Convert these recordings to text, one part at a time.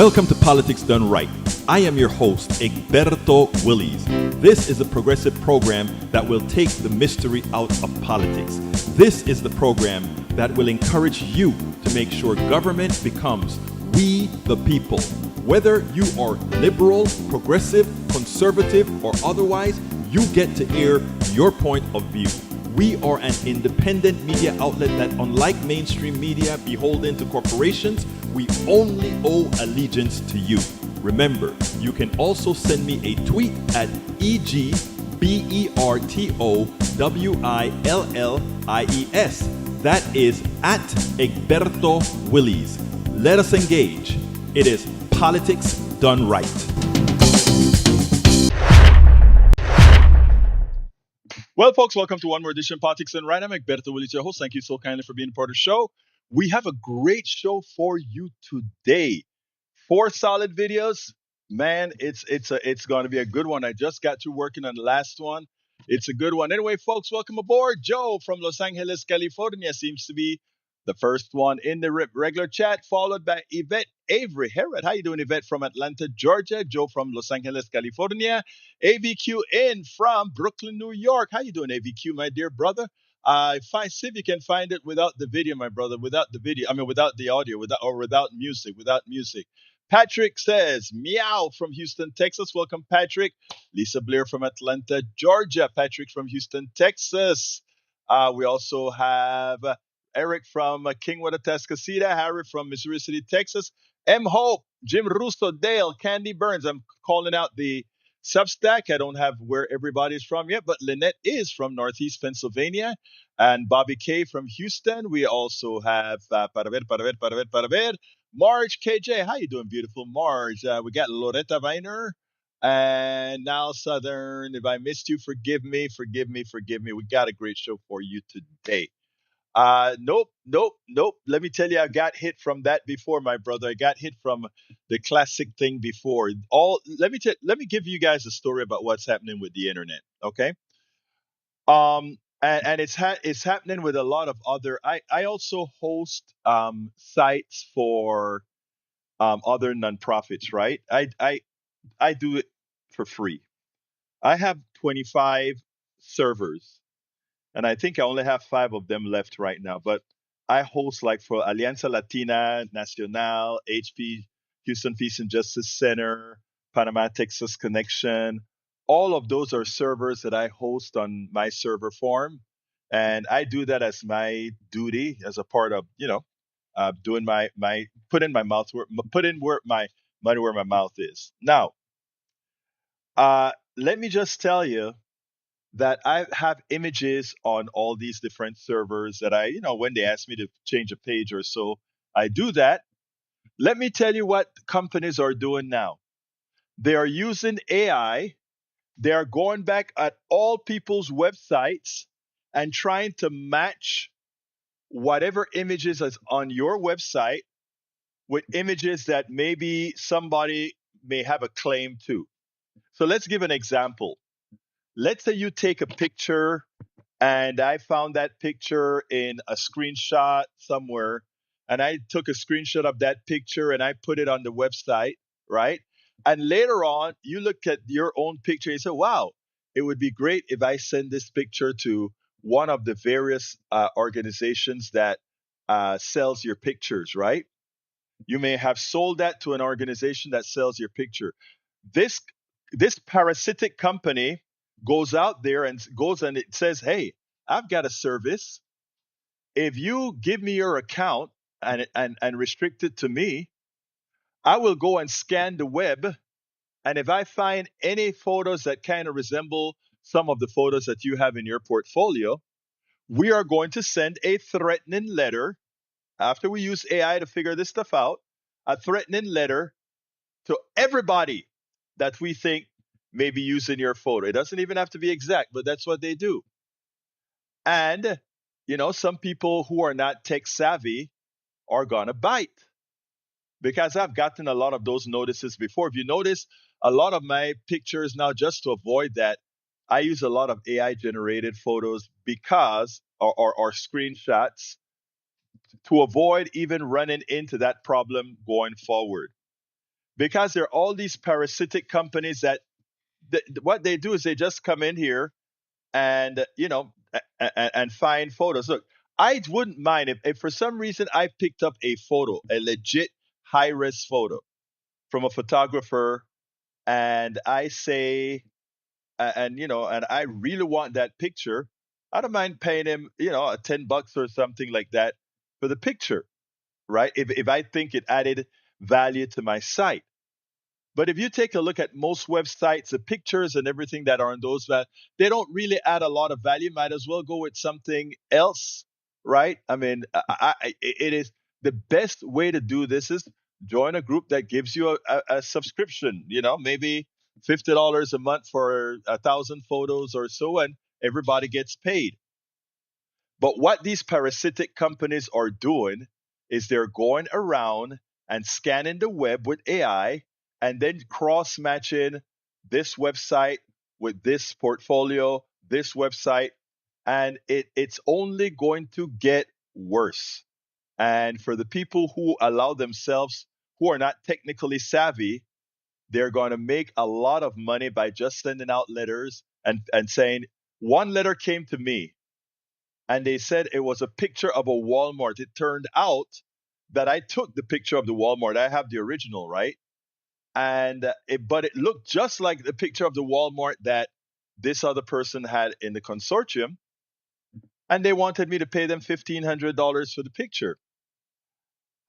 Welcome to Politics Done Right. I am your host, Egberto Willies. This is a progressive program that will take the mystery out of politics. This is the program that will encourage you to make sure government becomes we the people. Whether you are liberal, progressive, conservative, or otherwise, you get to air your point of view. We are an independent media outlet that, unlike mainstream media beholden to corporations, we only owe allegiance to you. Remember, you can also send me a tweet at EGBERTOWILLIES. That is at Egberto Willies. Let us engage. It is Politics Done Right. Well, folks, welcome to one more edition of Politics Done Right. I'm Egberto Willies, your host. Thank you so kindly for being a part of the show. We have a great show for you today. 4 solid videos. Man, it's going to be a good one. I just got to working on the last one. It's a good one. Anyway, folks, welcome aboard. Joe from Los Angeles, California seems to be the first one in the regular chat, followed by Yvette Avery. Herod, how you doing, Yvette from Atlanta, Georgia? Joe from Los Angeles, California. AVQ in from Brooklyn, New York. How you doing, AVQ, my dear brother? See if you can find it without the video, my brother. Without the video, without the audio, without music. Patrick says, meow from Houston, Texas. Welcome, Patrick. Lisa Blair from Atlanta, Georgia. Patrick from Houston, Texas. We also have Eric from Kingwood, Atascocita. Harry from Missouri City, Texas. M. Hope, Jim Russo, Dale, Candy Burns. I'm calling out the Substack. I don't have where everybody's from yet, but Lynette is from Northeast Pennsylvania. And Bobby K from Houston. We also have Marge KJ. How you doing, beautiful Marge? We got Loretta Viner and now Southern. If I missed you, forgive me. We got a great show for you today. Nope. Let me tell you, I got hit from that before, my brother. I got hit from the classic thing before. Let me give you guys a story about what's happening with the internet. Okay. And it's happening with a lot of other. I also host sites for other nonprofits, right? I do it for free. I have 25 servers, and I think I only have 5 of them left right now. But I host like for Alianza Latina Nacional, HP, Houston Peace and Justice Center, Panama Texas Connection. All of those are servers that I host on my server farm, and I do that as my duty, as a part of doing my put in my mouth where put in where my money where my mouth is. Now, let me just tell you that I have images on all these different servers that when they ask me to change a page or so, I do that. Let me tell you what companies are doing now. They are using AI. They are going back at all people's websites and trying to match whatever images is on your website with images that maybe somebody may have a claim to. So let's give an example. Let's say you take a picture and I found that picture in a screenshot somewhere, and I took a screenshot of that picture and I put it on the website, right? And later on, you look at your own picture and you say, wow, it would be great if I send this picture to one of the various organizations that sells your pictures, right? You may have sold that to an organization that sells your picture. This parasitic company goes out there and it says, hey, I've got a service. If you give me your account and restrict it to me, I will go and scan the web. And if I find any photos that kind of resemble some of the photos that you have in your portfolio, we are going to send a threatening letter after we use AI to figure this stuff out, a threatening letter to everybody that we think may be using your photo. It doesn't even have to be exact, but that's what they do. And, some people who are not tech savvy are going to bite, because I've gotten a lot of those notices before. If you notice, a lot of my pictures now, just to avoid that, I use a lot of AI generated photos because, or screenshots, to avoid even running into that problem going forward. because there are all these parasitic companies that what they do is they just come in here and and find photos. Look, I wouldn't mind if for some reason I picked up a photo, a legit high res photo from a photographer, and I say, and I really want that picture. I don't mind paying him, a $10 or something like that for the picture, right? If I think it added value to my site. But if you take a look at most websites, the pictures and everything that are on those, they don't really add a lot of value. Might as well go with something else, right? I mean, it is the best way to do this is join a group that gives you a subscription. Maybe $50 a month for 1,000 photos or so, and everybody gets paid. But what these parasitic companies are doing is they're going around and scanning the web with AI and then cross matching this website with this portfolio, this website, and it's only going to get worse. And for the people who allow themselves, who are not technically savvy, they're going to make a lot of money by just sending out letters and saying, one letter came to me and they said it was a picture of a Walmart. It turned out that I took the picture of the Walmart. I have the original, right? And but it looked just like the picture of the Walmart that this other person had in the consortium, and they wanted me to pay them $1,500 for the picture.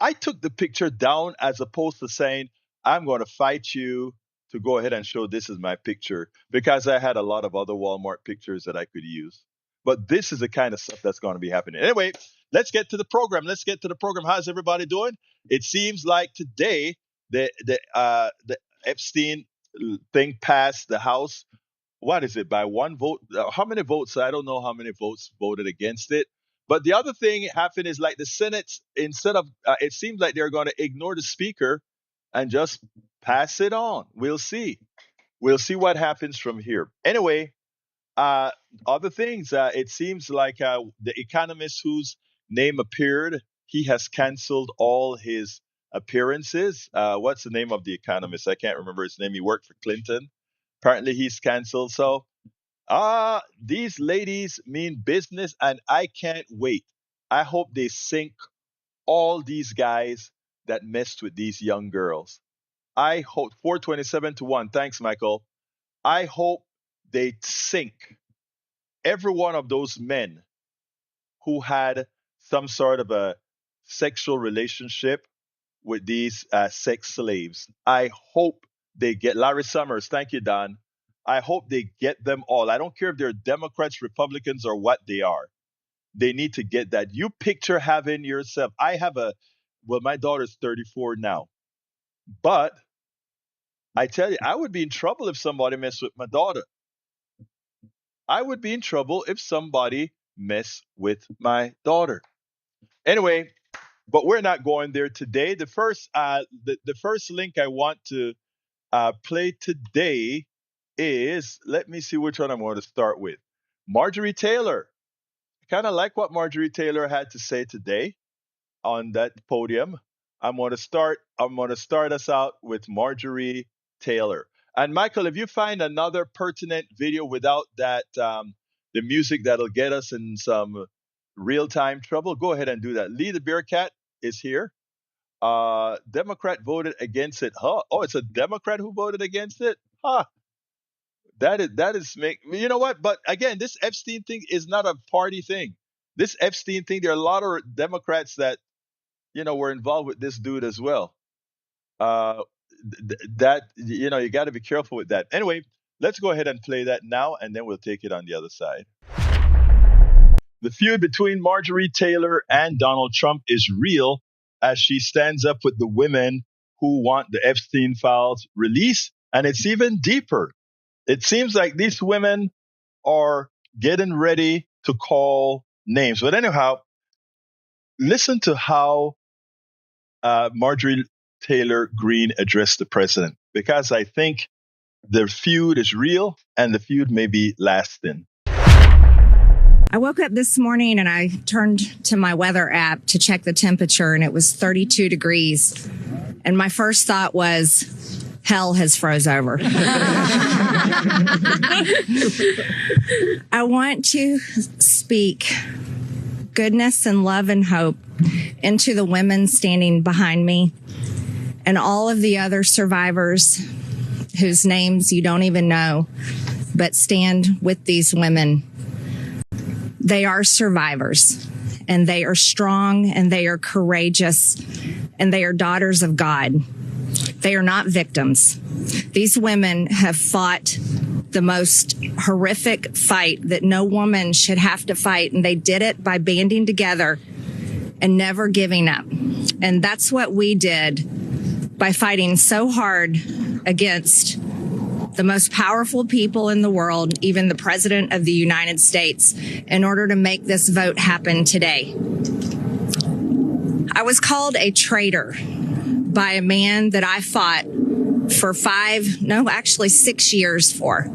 I took the picture down as opposed to saying, I'm going to fight you to go ahead and show this is my picture, because I had a lot of other Walmart pictures that I could use. But this is the kind of stuff that's going to be happening. Anyway, let's get to the program. How's everybody doing? It seems like today the Epstein thing passed the House. What is it, by one vote? How many votes? I don't know how many votes voted against it. But the other thing happened is, like, the Senate, instead of it seems like they're going to ignore the Speaker and just pass it on. We'll see. We'll see what happens from here. Anyway, other things. It seems like the economist whose name appeared, he has canceled all his appearances. What's the name of the economist? I can't remember his name. He worked for Clinton. Apparently, he's canceled. So, these ladies mean business, and I can't wait. I hope they sink all these guys that messed with these young girls. I hope 427 to 1. Thanks, Michael. I hope they sink every one of those men who had some sort of a sexual relationship with these sex slaves. I hope they get Larry Summers. Thank you, Don. I hope they get them all. I don't care if they're Democrats, Republicans, or what they are. They need to get that. You picture having yourself. My daughter's 34 now. But I tell you, I would be in trouble if somebody messed with my daughter. I would be in trouble if somebody messed with my daughter. Anyway, but we're not going there today. The first link I want to play today is, let me see which one I'm going to start with. Marjorie Taylor. I kind of like what Marjorie Taylor had to say today on that podium. I'm going to start us out with Marjorie Taylor. And Michael, if you find another pertinent video without that the music that'll get us in some real-time trouble, go ahead and do that. Lee the Bearcat is here. Democrat voted against it. Huh? Oh, it's a Democrat who voted against it? Huh. That is you know what? But again, this Epstein thing is not a party thing. This Epstein thing, there are a lot of Democrats that, were involved with this dude as well. That, you got to be careful with that. Anyway, let's go ahead and play that now, and then we'll take it on the other side. The feud between Marjorie Taylor and Donald Trump is real, as she stands up with the women who want the Epstein files released, and it's even deeper. It seems like these women are getting ready to call names. But anyhow, listen to how Marjorie Taylor Greene addressed the president, because I think the feud is real and the feud may be lasting. I woke up this morning and I turned to my weather app to check the temperature, and it was 32 degrees. And my first thought was, hell has froze over. I want to speak goodness and love and hope into the women standing behind me and all of the other survivors whose names you don't even know, but stand with these women. They are survivors, and they are strong, and they are courageous, and they are daughters of God. They are not victims. These women have fought the most horrific fight that no woman should have to fight, and they did it by banding together and never giving up. And that's what we did by fighting so hard against the most powerful people in the world, even the President of the United States, in order to make this vote happen today. I was called a traitor by a man that I fought for 6 years for.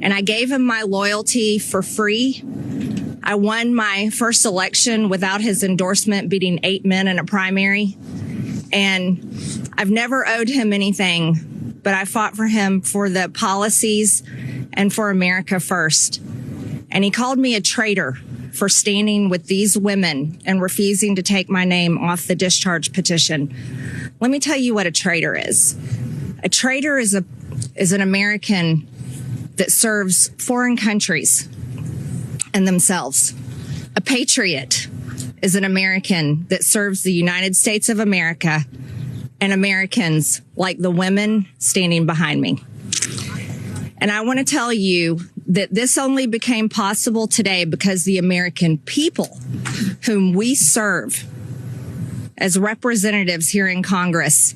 And I gave him my loyalty for free. I won my first election without his endorsement, beating 8 men in a primary. And I've never owed him anything, but I fought for him for the policies and for America first. And he called me a traitor for standing with these women and refusing to take my name off the discharge petition. Let me tell you what a traitor is. A traitor is an American that serves foreign countries and themselves. A patriot is an American that serves the United States of America and Americans like the women standing behind me. And I want to tell you that this only became possible today because the American people whom we serve as representatives here in Congress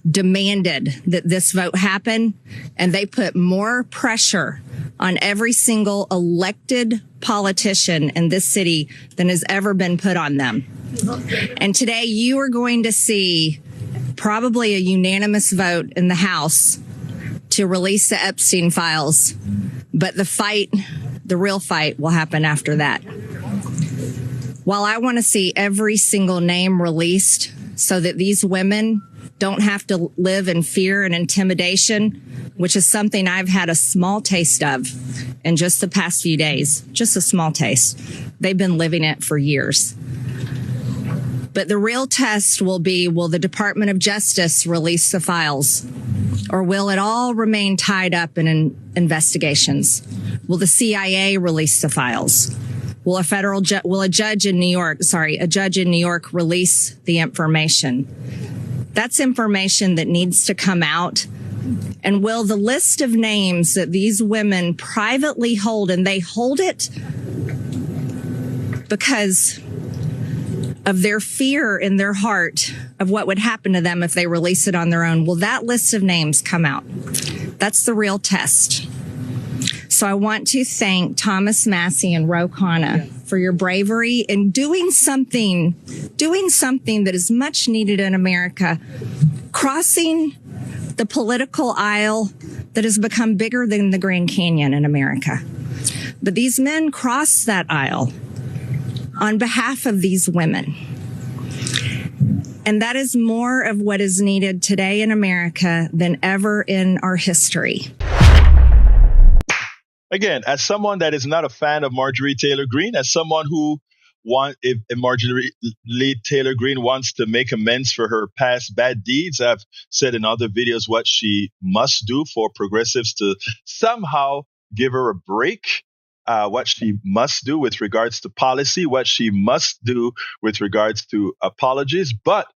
demanded that this vote happen, and they put more pressure on every single elected politician in this city than has ever been put on them. And today you are going to see probably a unanimous vote in the House to release the Epstein files, but the real fight will happen after that. While I want to see every single name released so that these women don't have to live in fear and intimidation, which is something I've had a small taste of in just the past few days, just a small taste. They've been living it for years. But the real test will be, will the Department of Justice release the files? Or will it all remain tied up in investigations? Will the CIA release the files? Will a judge in New York release the information? That's information that needs to come out. And will the list of names that these women privately hold, and they hold it because of their fear in their heart of what would happen to them if they release it on their own, will that list of names come out? That's the real test. So I want to thank Thomas Massey and Ro Khanna for your bravery in doing something that is much needed in America, crossing the political aisle that has become bigger than the Grand Canyon in America. But these men crossed that aisle on behalf of these women. And that is more of what is needed today in America than ever in our history. Again, as someone that is not a fan of Marjorie Taylor Greene, as someone who if Marjorie Taylor Greene wants to make amends for her past bad deeds, I've said in other videos what she must do for progressives to somehow give her a break. What she must do with regards to policy, what she must do with regards to apologies. But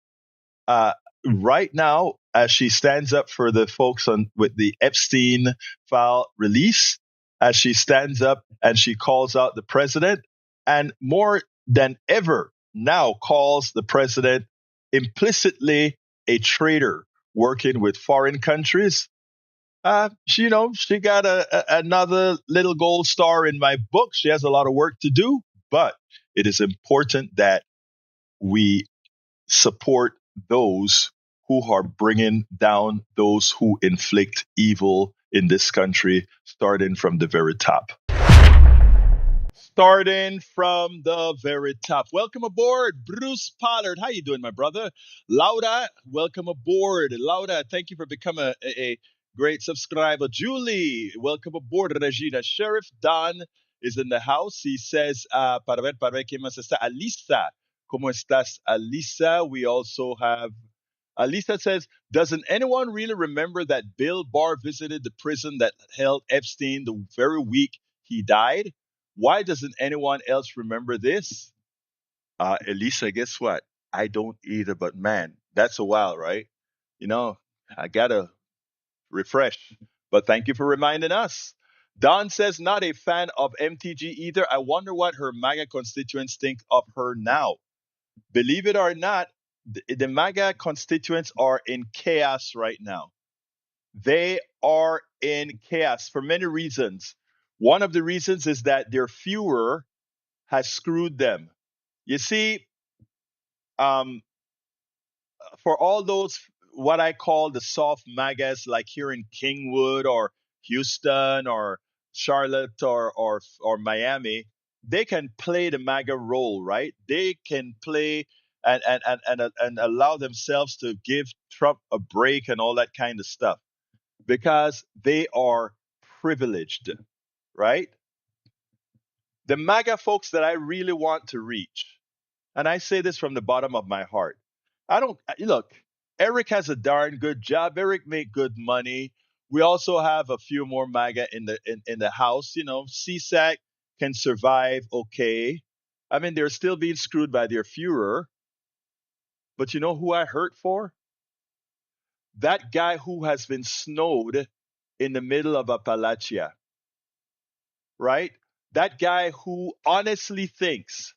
right now, as she stands up for the folks with the Epstein file release, as she stands up and she calls out the president, and more than ever now calls the president implicitly a traitor working with foreign countries. She got another little gold star in my book. She has a lot of work to do, but it is important that we support those who are bringing down those who inflict evil in this country, starting from the very top. Starting from the very top. Welcome aboard, Bruce Pollard. How you doing, my brother? Lauda, welcome aboard. Lauda, thank you for becoming a great subscriber. Julie, welcome aboard. Regina, Sheriff Don is in the house. He says, para ver quién más está. Alisa, ¿cómo estás, Alisa? We also have Alisa says, doesn't anyone really remember that Bill Barr visited the prison that held Epstein the very week he died? Why doesn't anyone else remember this? Elisa, guess what? I don't either, but man, that's a while, right? You know, I gotta refresh. But thank you for reminding us. Don says, not a fan of MTG either. I wonder what her MAGA constituents think of her now. Believe it or not, the MAGA constituents are in chaos right now. They are in chaos for many reasons. One of the reasons is that their Führer has screwed them. You see, um, for all those what I call the soft MAGAs, like here in Kingwood or Houston or Charlotte or Miami, they can play the MAGA role, right? They can play and allow themselves to give Trump a break and all that kind of stuff because they are privileged, right? The MAGA folks that I really want to reach, and I say this from the bottom of my heart. I don't look. Eric has a darn good job. Eric make good money. We also have a few more MAGA in the house. You know, CSAC can survive okay. I mean, they're still being screwed by their Führer. But you know who I hurt for? That guy who has been snowed in the middle of Appalachia, right? That guy who honestly thinks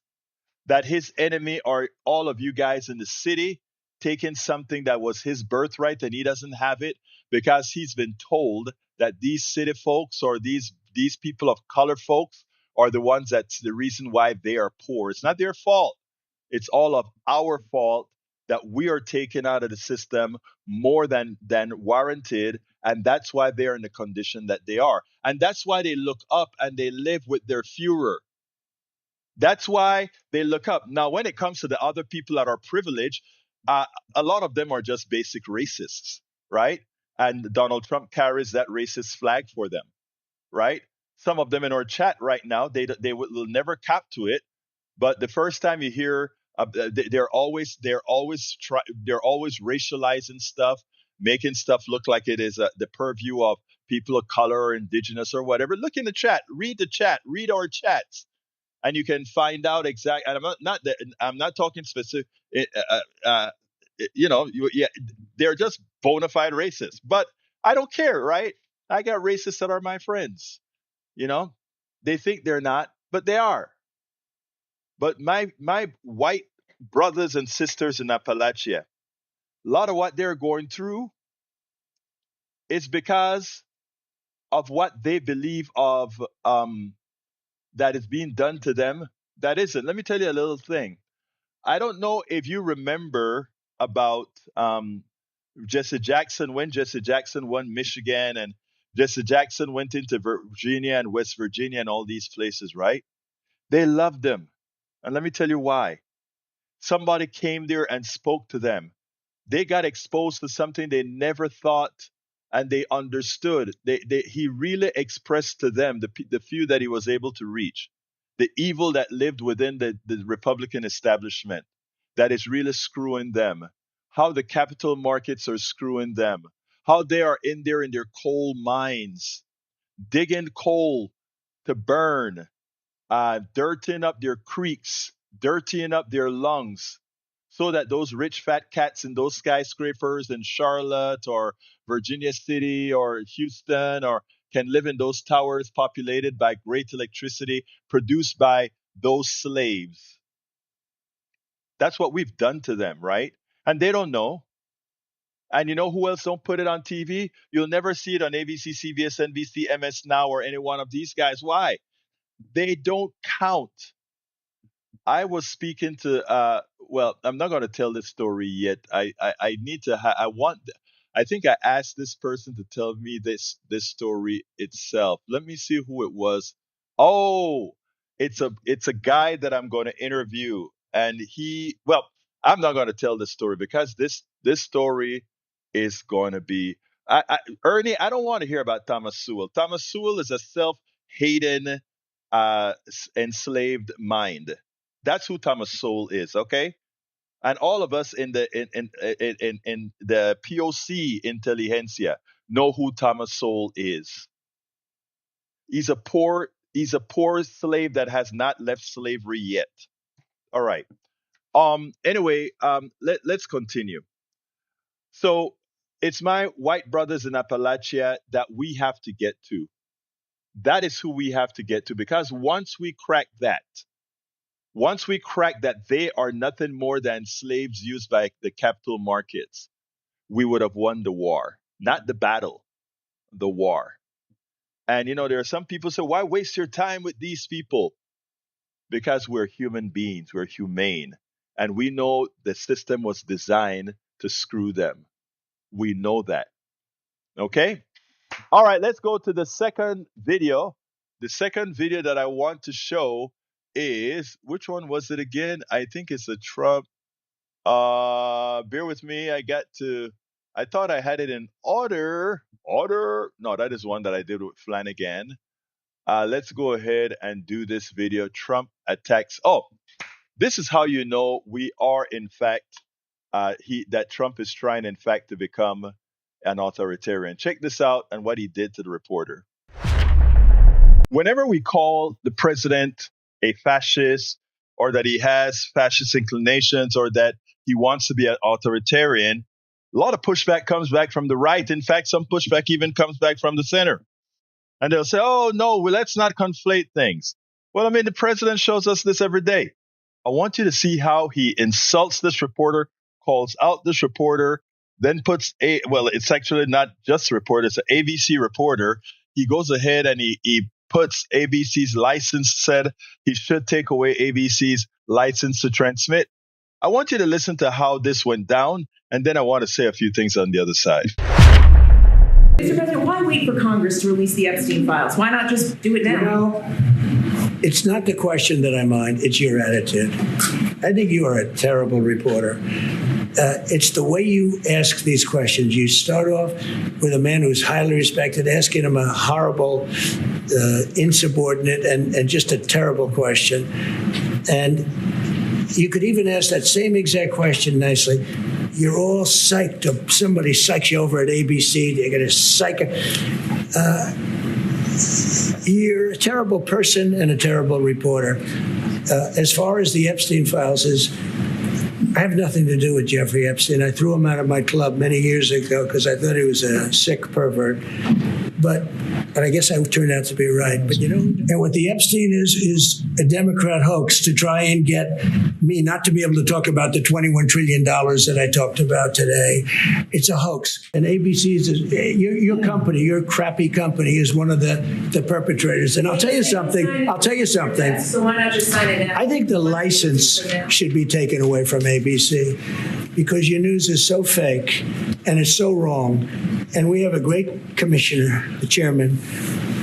that his enemy are all of you guys in the city taking something that was his birthright and he doesn't have it because he's been told that these city folks or these people of color folks are the ones that's the reason why they are poor. It's not their fault. It's all of our fault that we are taken out of the system more than warranted, and that's why they're in the condition that they are. And that's why they look up and they live with their Führer. That's why they look up. Now, when it comes to the other people that are privileged, uh, a lot of them are just basic racists, right? And Donald Trump carries that racist flag for them, right? Some of them in our chat right now, they will never cap to it. But the first time you hear, they're always racializing stuff, making stuff look like it is the purview of people of color or indigenous or whatever. Look in the chat, read our chats and you can find out exactly. And I'm not talking specific. Yeah, they're just bona fide racists. But I don't care, right? I got racists that are my friends. You know, they think they're not, but they are. But my white brothers and sisters in Appalachia, a lot of what they're going through is because of what they believe of that is being done to them. That isn't. Let me tell you a little thing. I don't know if you remember about Jesse Jackson when Jesse Jackson won Michigan and Jesse Jackson went into Virginia and West Virginia and all these places, right? They loved him. And let me tell you why. Somebody came there and spoke to them. They got exposed to something they never thought and they understood. He really expressed to them, the few that he was able to reach, the evil that lived within the Republican establishment that is really screwing them, how the capital markets are screwing them, how they are in there in their coal mines, digging coal to burn, dirtying up their creeks, dirtying up their lungs, so that those rich fat cats in those skyscrapers in Charlotte or Virginia City or Houston or can live in those towers populated by great electricity produced by those slaves. That's what we've done to them, right? And they don't know. And you know who else don't put it on TV? You'll never see it on ABC, CBS, NBC, MS Now, or any one of these guys. Why? They don't count. I was speaking to well, I'm not going to tell this story yet. I need to I want I think I asked this person to tell me this story itself. Let me see who it was. Oh, it's a guy that I'm going to interview, and I'm not going to tell this story because this story is going to be. Ernie, I don't want to hear about Thomas Sewell. Thomas Sewell is a self-hating, enslaved mind. That's who Thomas Sowell is. Okay, and all of us in the POC intelligentsia know who Thomas Sowell is. He's a poor slave that has not left slavery yet. All right. Anyway, let's continue. So it's my white brothers in Appalachia that we have to get to. That is who we have to get to, because once we crack that they are nothing more than slaves used by the capital markets, we would have won the war, not the battle, the war. And there are some people say, why waste your time with these people? Because we're human beings, we're humane, and we know the system was designed to screw them. We know that. Okay? All right, let's go to the second video. The second video that I want to show is, which one was it again? I think it's a Trump. Bear with me. I thought I had it in order. No, that is one that I did with Flanagan. Let's go ahead and do this video. Trump attacks. Oh, this is how you know we are, in fact, that Trump is trying, in fact, to become an authoritarian. Check this out and what he did to the reporter. Whenever we call the president a fascist, or that he has fascist inclinations, or that he wants to be an authoritarian, a lot of pushback comes back from the right. In fact, some pushback even comes back from the center. And they'll say, oh, no, well, let's not conflate things. Well, I mean, the president shows us this every day. I want you to see how he insults this reporter, calls out this reporter, then it's actually not just a reporter, it's an ABC reporter. He goes ahead and he puts ABC's license, said he should take away ABC's license to transmit. I want you to listen to how this went down, and then I want to say a few things on the other side. Mr. President, why wait for Congress to release the Epstein files? Why not just do it now? It's not the question that I mind, it's your attitude. I think you are a terrible reporter. It's the way you ask these questions. You start off with a man who's highly respected, asking him a horrible, insubordinate, and just a terrible question. And you could even ask that same exact question nicely. You're all psyched up. Somebody psychs you over at ABC. They're going to psych. You're a terrible person and a terrible reporter. As far as the Epstein files I have nothing to do with Jeffrey Epstein. I threw him out of my club many years ago because I thought he was a sick pervert. But I guess I turned out to be right. But and what the Epstein is a Democrat hoax to try and get me not to be able to talk about the $21 trillion that I talked about today. It's a hoax. And ABC's your company, your crappy company, is one of the perpetrators. And I'll tell you something. So why not just sign it now? I think the license should be taken away from ABC because your news is so fake and it's so wrong. And we have a great commissioner, the chairman,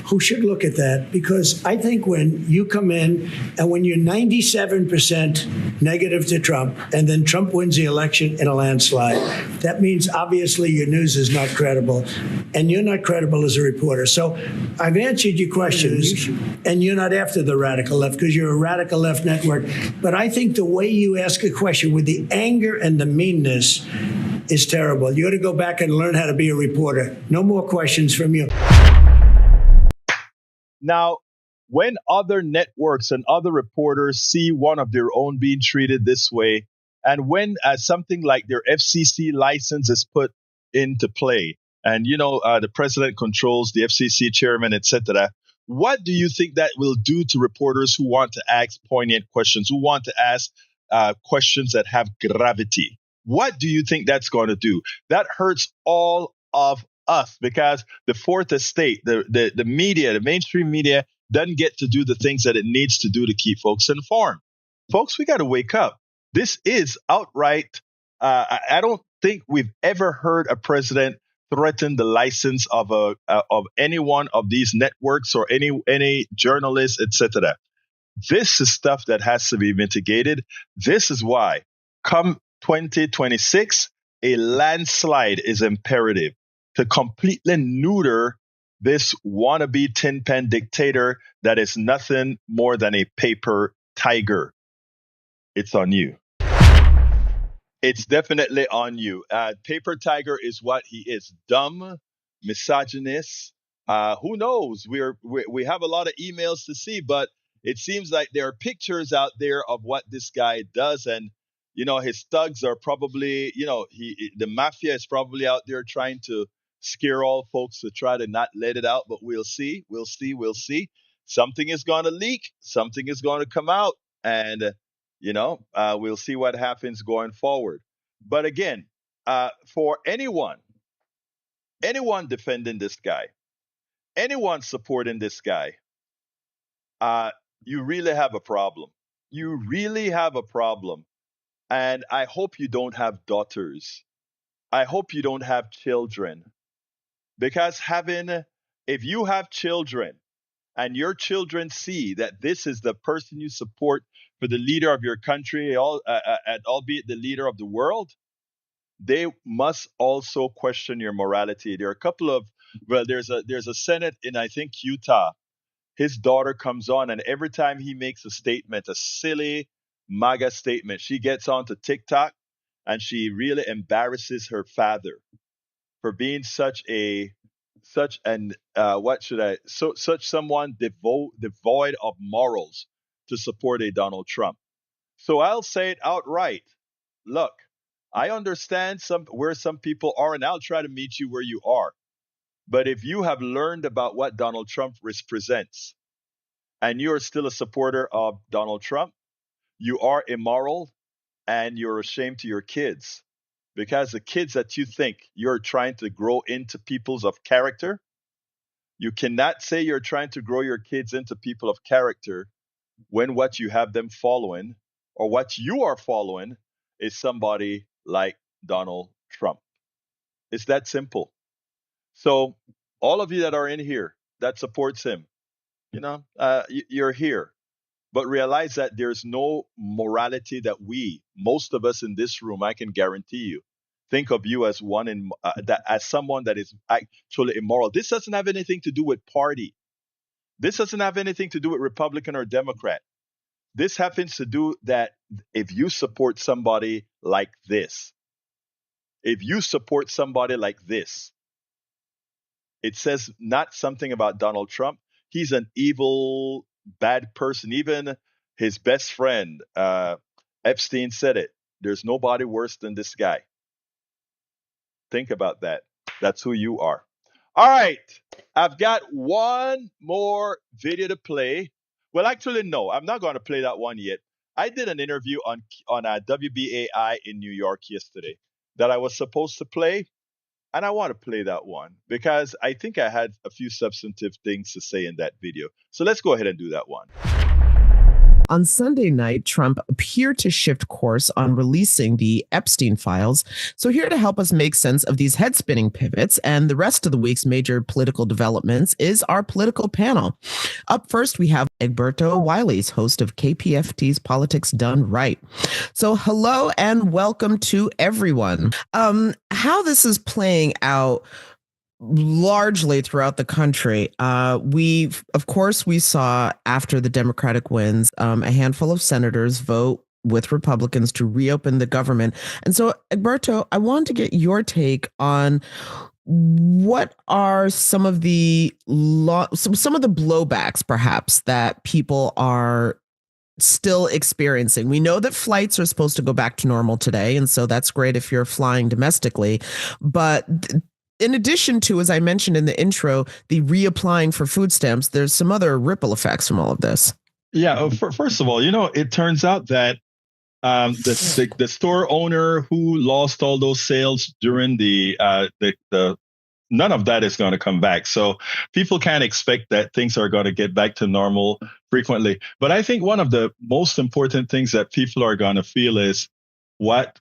who should look at that, because I think when you come in and when you're 97% negative to Trump and then Trump wins the election in a landslide, that means obviously your news is not credible and you're not credible as a reporter. So I've answered your questions and you're not after the radical left because you're a radical left network. But I think the way you ask a question with the anger and the meanness is terrible. You ought to go back and learn how to be a reporter. No more questions from you. Now, when other networks and other reporters see one of their own being treated this way, and when something like their FCC license is put into play, and the president controls the FCC chairman, etc., what do you think that will do to reporters who want to ask poignant questions, who want to ask questions that have gravity? What do you think that's going to do? That hurts all of us, because the fourth estate, the media, the mainstream media, doesn't get to do the things that it needs to do to keep folks informed. Folks, we got to wake up. This is outright. I don't think we've ever heard a president threaten the license of any one of these networks or any journalist, etc. This is stuff that has to be mitigated. This is why, come 2026, a landslide is imperative to completely neuter this wannabe tin pen dictator that is nothing more than a paper tiger. It's on you. It's definitely on you. Paper Tiger is what he is: dumb, misogynist. Who knows? We have a lot of emails to see, but it seems like there are pictures out there of what this guy does, and his thugs are probably, the mafia is probably out there trying to scare all folks to try to not let it out. But we'll see, we'll see, we'll see. Something is going to leak. Something is going to come out, and we'll see what happens going forward. But again, for anyone defending this guy, anyone supporting this guy, you really have a problem. You really have a problem. And I hope you don't have daughters. I hope you don't have children. Because if you have children, and your children see that this is the person you support for the leader of your country, albeit the leader of the world, they must also question your morality. There are a couple of, there's a Senate in, I think, Utah. His daughter comes on, and every time he makes a statement, a silly MAGA statement, she gets onto TikTok and she really embarrasses her father for being such someone devoid of morals to support a Donald Trump. So I'll say it outright. Look, I understand where some people are, and I'll try to meet you where you are. But if you have learned about what Donald Trump represents, and you're still a supporter of Donald Trump, you are immoral and you're ashamed to your kids. Because the kids that you think you're trying to grow into peoples of character, you cannot say you're trying to grow your kids into people of character when what you have them following, or what you are following, is somebody like Donald Trump. It's that simple. So all of you that are in here that supports him, you're here. But realize that there's no morality that most of us in this room, I can guarantee you, think of you as as someone that is actually immoral. This doesn't have anything to do with party. This doesn't have anything to do with Republican or Democrat. This happens to do that if you support somebody like this. If you support somebody like this, it says not something about Donald Trump. He's an evil, bad person. Even his best friend, Epstein, said it. There's nobody worse than this guy. Think about that. That's who you are. All right. I've got one more video to play. Well, actually, no, I'm not going to play that one yet. I did an interview on WBAI in New York yesterday that I was supposed to play. And I want to play that one because I think I had a few substantive things to say in that video. So let's go ahead and do that one. On Sunday night, Trump appeared to shift course on releasing the Epstein files. So here to help us make sense of these head-spinning pivots and the rest of the week's major political developments is our political panel. Up first, we have Egberto Wiley's host of KPFT's Politics Done Right. So hello and welcome to everyone. How this is playing out largely throughout the country. We saw after the Democratic wins, a handful of senators vote with Republicans to reopen the government. And so, Egberto, I want to get your take on what are some of the blowbacks, perhaps, that people are still experiencing. We know that flights are supposed to go back to normal today, and so that's great if you're flying domestically. But in addition to, as I mentioned in the intro, the reapplying for food stamps, there's some other ripple effects from all of this. Yeah. First of all, it turns out that the store owner who lost all those sales during the none of that is going to come back. So people can't expect that things are going to get back to normal frequently. But I think one of the most important things that people are going to feel is what?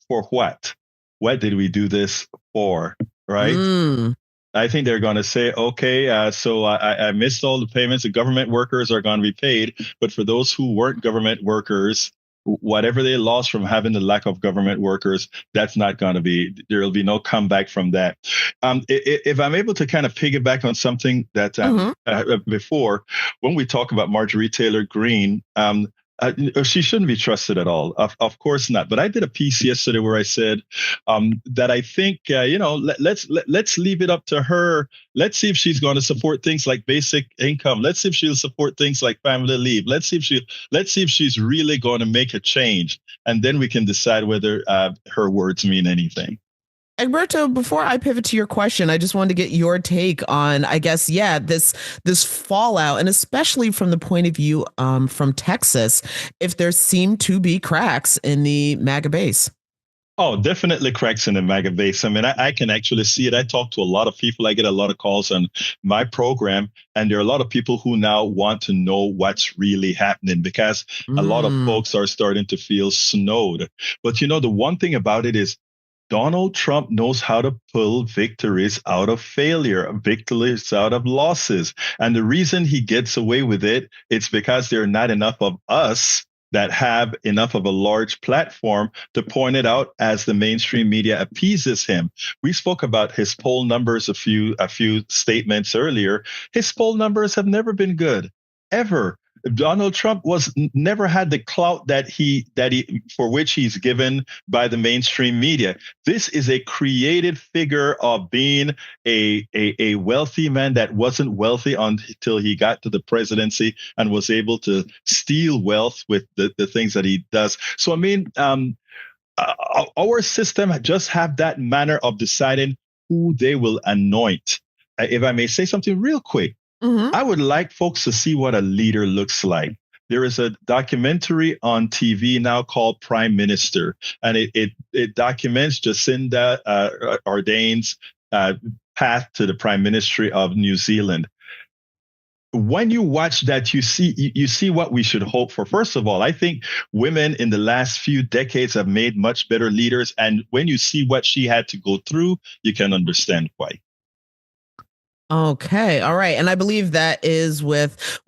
What did we do this for? Right. I think they're going to say, okay, so I missed all the payments. The government workers are going to be paid. But for those who weren't government workers, whatever they lost from having the lack of government workers, that's not going to be, there'll be no comeback from that. If I'm able to kind of piggyback on something that before, when we talk about Marjorie Taylor Greene, she shouldn't be trusted at all. Of course not. But I did a piece yesterday where I said that I think let's leave it up to her. Let's see if she's going to support things like basic income. Let's see if she'll support things like family leave. Let's see if she's really going to make a change, and then we can decide whether her words mean anything. Egberto, before I pivot to your question, I just wanted to get your take on, I guess, this fallout, and especially from the point of view from Texas, if there seem to be cracks in the MAGA base. Oh, definitely cracks in the MAGA base. I mean, I can actually see it. I talk to a lot of people. I get a lot of calls on my program, and there are a lot of people who now want to know what's really happening because a lot of folks are starting to feel snowed. But the one thing about it is Donald Trump knows how to pull victories out of failure, victories out of losses. And the reason he gets away with it, it's because there are not enough of us that have enough of a large platform to point it out as the mainstream media appeases him. We spoke about his poll numbers a few statements earlier. His poll numbers have never been good, ever. Donald Trump never had the clout that he for which he's given by the mainstream media. This is a created figure of being a wealthy man that wasn't wealthy until he got to the presidency and was able to steal wealth with the things that he does. So I mean, our system just have that manner of deciding who they will anoint. If I may say something real quick. I would like folks to see what a leader looks like. There is a documentary on TV now called Prime Minister, and it documents Jacinda Ardern's path to the Prime Ministry of New Zealand. When you watch that, you see what we should hope for. First of all, I think women in the last few decades have made much better leaders, and when you see what she had to go through, you can understand why. Okay. All right. And I believe that is we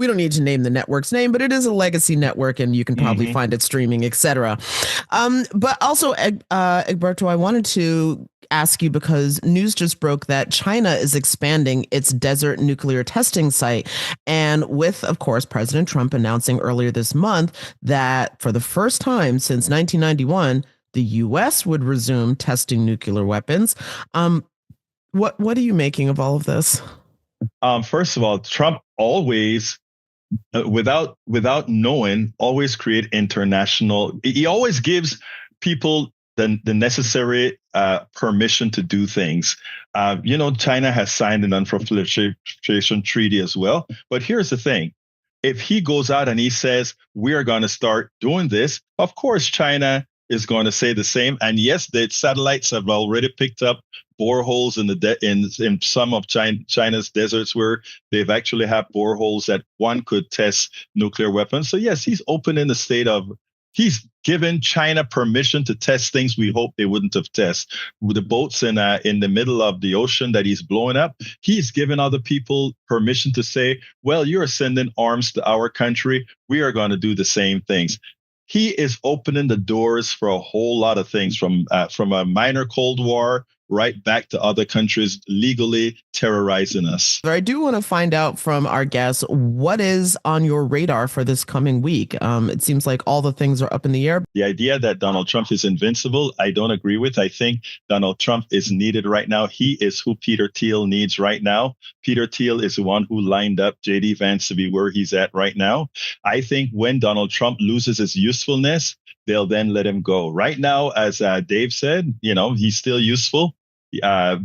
don't need to name the network's name, but it is a legacy network and you can probably find it streaming, etc. But also, Egberto, I wanted to ask you because news just broke that China is expanding its desert nuclear testing site. And with, of course, President Trump announcing earlier this month that for the first time since 1991, the U.S. would resume testing nuclear weapons. What are you making of all of this? First of all, Trump always, without knowing, always create international. He always gives people the necessary permission to do things. China has signed a non-proliferation treaty as well. But here's the thing. If he goes out and he says, we are going to start doing this, of course, China is going to say the same. And yes, the satellites have already picked up boreholes in some of China's deserts where they've actually have boreholes that one could test nuclear weapons. So yes, he's he's given China permission to test things we hope they wouldn't have tested. With the boats in the middle of the ocean that he's blowing up, he's given other people permission to say, well, you're sending arms to our country. We are going to do the same things. He is opening the doors for a whole lot of things, from a minor Cold War right back to other countries legally terrorizing us. I do want to find out from our guests, what is on your radar for this coming week? It seems like all the things are up in the air. The idea that Donald Trump is invincible, I don't agree with. I think Donald Trump is needed right now. He is who Peter Thiel needs right now. Peter Thiel is the one who lined up J.D. Vance to be where he's at right now. I think when Donald Trump loses his usefulness, they'll then let him go. Right now, as Dave said, he's still useful.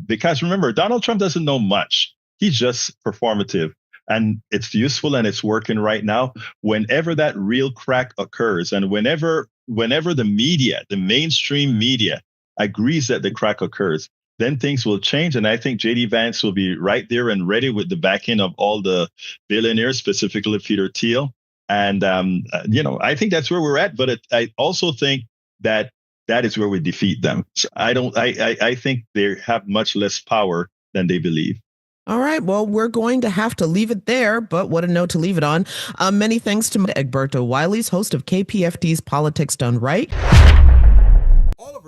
Because remember, Donald Trump doesn't know much. He's just performative, and it's useful and it's working right now. Whenever that real crack occurs, and whenever the media, the mainstream media, agrees that the crack occurs, then things will change. And I think J.D. Vance will be right there and ready with the backing of all the billionaires, specifically Peter Thiel. And I think that's where we're at. But I also think that is where we defeat them. So I think they have much less power than they believe. All right. Well, we're going to have to leave it there, but what a note to leave it on. Many thanks to Egberto Wiley's, host of KPFT's Politics Done Right.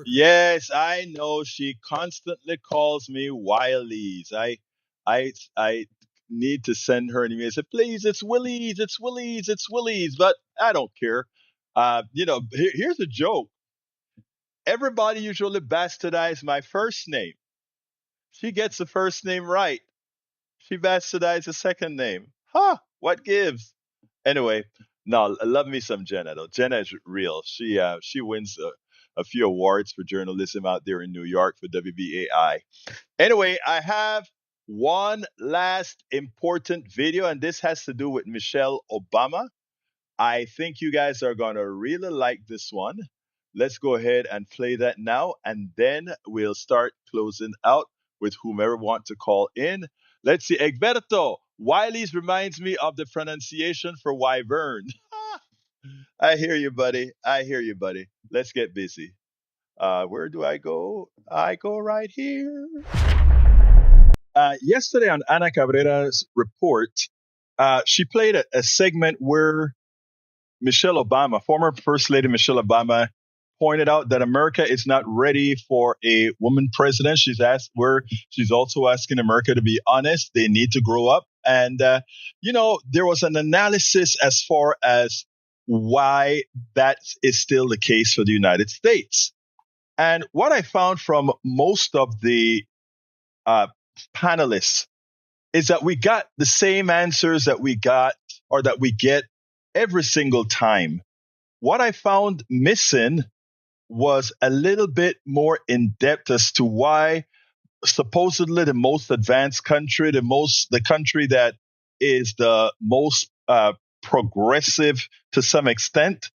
Yes, I know. She constantly calls me Wileys. I need to send her an email. Say, please, it's Willies, it's Willies, it's Willies. But I don't care. Here's a joke. Everybody usually bastardizes my first name. She gets the first name right. She bastardized the second name. What gives? Anyway, no, I love me some Jenna though. Jenna is real. She wins a few awards for journalism out there in New York for WBAI. Anyway, I have one last important video, and this has to do with Michelle Obama. I think you guys are gonna really like this one. Let's go ahead and play that now, and then we'll start closing out with whomever want to call in. Let's see, Egberto. Wiley's reminds me of the pronunciation for wyvern. I hear you, buddy. I hear you, buddy. Let's get busy. Where do I go? I go right here. Yesterday on Ana Cabrera's report, she played a segment where Michelle Obama, former First Lady Michelle Obama, pointed out that America is not ready for a woman president. She's also asking America to be honest. They need to grow up. And, there was an analysis as far as why that is still the case for the United States. And what I found from most of the panelists is that we got the same answers that we got or that we get every single time. What I found missing was a little bit more in depth as to why supposedly the most advanced country, the country that is the most progressive to some extent,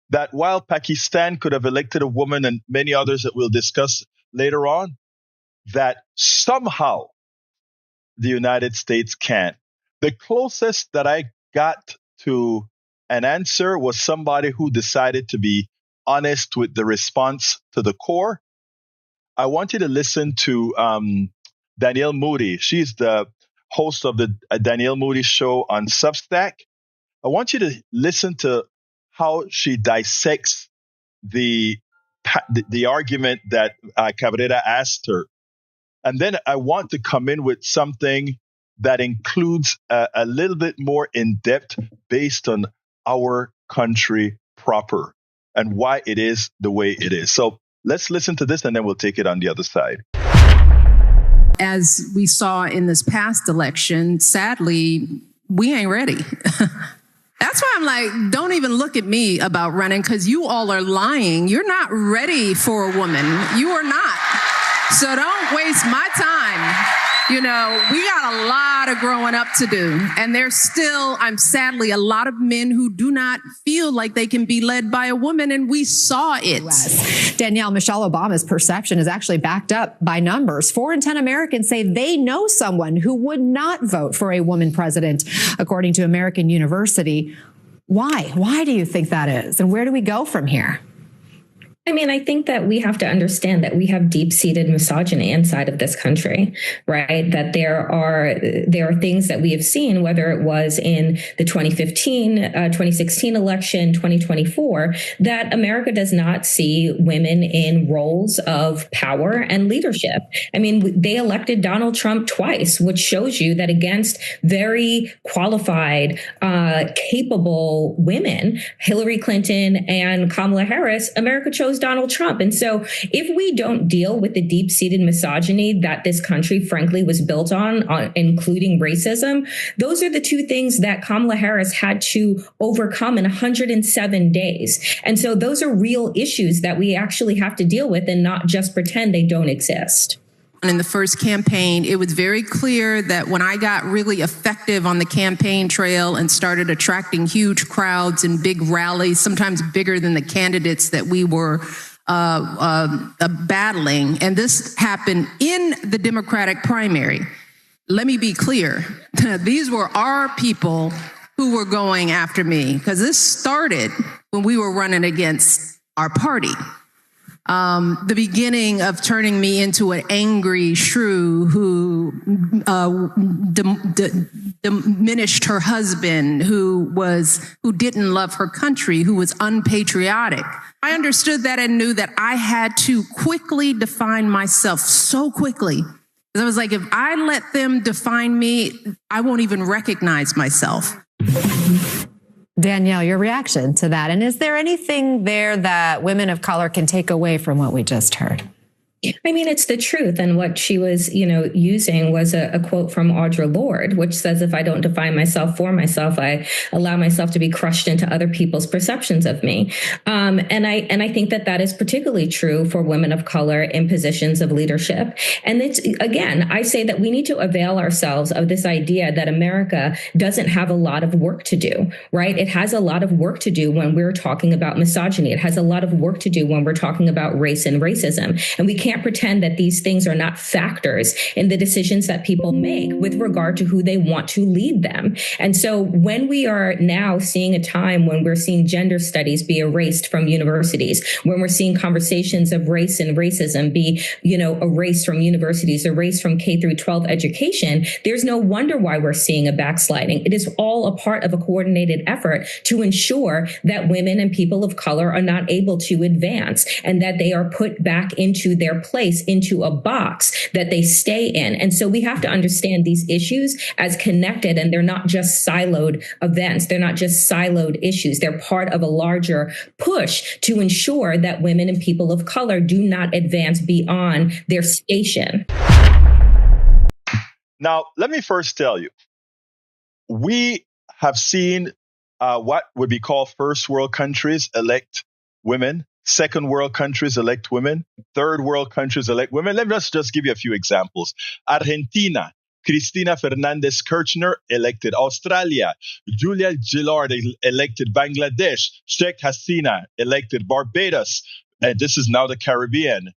that while Pakistan could have elected a woman and many others that we'll discuss later on, that somehow the United States can't. The closest that I got to an answer was somebody who decided to be honest with the response to the core. I want you to listen to Danielle Moody. She's the host of the Danielle Moody show on Substack. I want you to listen to how she dissects the argument that Cabrera asked her. And then I want to come in with something that includes a little bit more in depth based on our country proper and why it is the way it is. So let's listen to this and then we'll take it on the other side. As we saw in this past election, sadly, we ain't ready. That's why I'm like, don't even look at me about running because you all are lying. You're not ready for a woman. You are not. So don't waste my time. We got a lot of growing up to do. And there's still, sadly, a lot of men who do not feel like they can be led by a woman. And we saw it. Danielle, Michelle Obama's perception is actually backed up by numbers. 4 in 10 Americans say they know someone who would not vote for a woman president, according to American University. Why? Why do you think that is? And where do we go from here? I mean, I think that we have to understand that we have deep-seated misogyny inside of this country, right? That there are things that we have seen, whether it was in the 2016 election, 2024, that America does not see women in roles of power and leadership. I mean, they elected Donald Trump twice, which shows you that against very qualified, capable women, Hillary Clinton and Kamala Harris, America chose Donald Trump. And so if we don't deal with the deep-seated misogyny that this country, frankly, was built on, including racism, those are the two things that Kamala Harris had to overcome in 107 days. And so those are real issues that we actually have to deal with and not just pretend they don't exist. In the first campaign, it was very clear that when I got really effective on the campaign trail and started attracting huge crowds and big rallies, sometimes bigger than the candidates that we were battling, and this happened in the Democratic primary. Let me be clear. These were our people who were going after me because this started when we were running against our party. the beginning of turning me into an angry shrew who diminished her husband, who didn't love her country, who was unpatriotic. I understood that and knew that I had to quickly define myself so quickly. I was like, if I let them define me, I won't even recognize myself. Danielle, your reaction to that. And is there anything there that women of color can take away from what we just heard? I mean, it's the truth. And what she was, using was a quote from Audre Lorde, which says, if I don't define myself for myself, I allow myself to be crushed into other people's perceptions of me. And I think that is particularly true for women of color in positions of leadership. And it's, again, I say that we need to avail ourselves of this idea that America doesn't have a lot of work to do, right? It has a lot of work to do when we're talking about misogyny. It has a lot of work to do when we're talking about race and racism. And we can't pretend that these things are not factors in the decisions that people make with regard to who they want to lead them. And so when we are now seeing a time when we're seeing gender studies be erased from universities, when we're seeing conversations of race and racism be, erased from universities, erased from K through 12 education, there's no wonder why we're seeing a backsliding. It is all a part of a coordinated effort to ensure that women and people of color are not able to advance and that they are put back into their place, into a box that they stay in. And so we have to understand these issues as connected, and they're not just siloed events. They're not just siloed issues. They're part of a larger push to ensure that women and people of color do not advance beyond their station. Now, let me first tell you, we have seen what would be called first world countries elect women. Second world countries elect women. Third world countries elect women. Let me just give you a few examples. Argentina, Cristina Fernandez Kirchner elected. Australia, Julia Gillard elected. Bangladesh, Sheikh Hasina elected. Barbados, and this is now the Caribbean.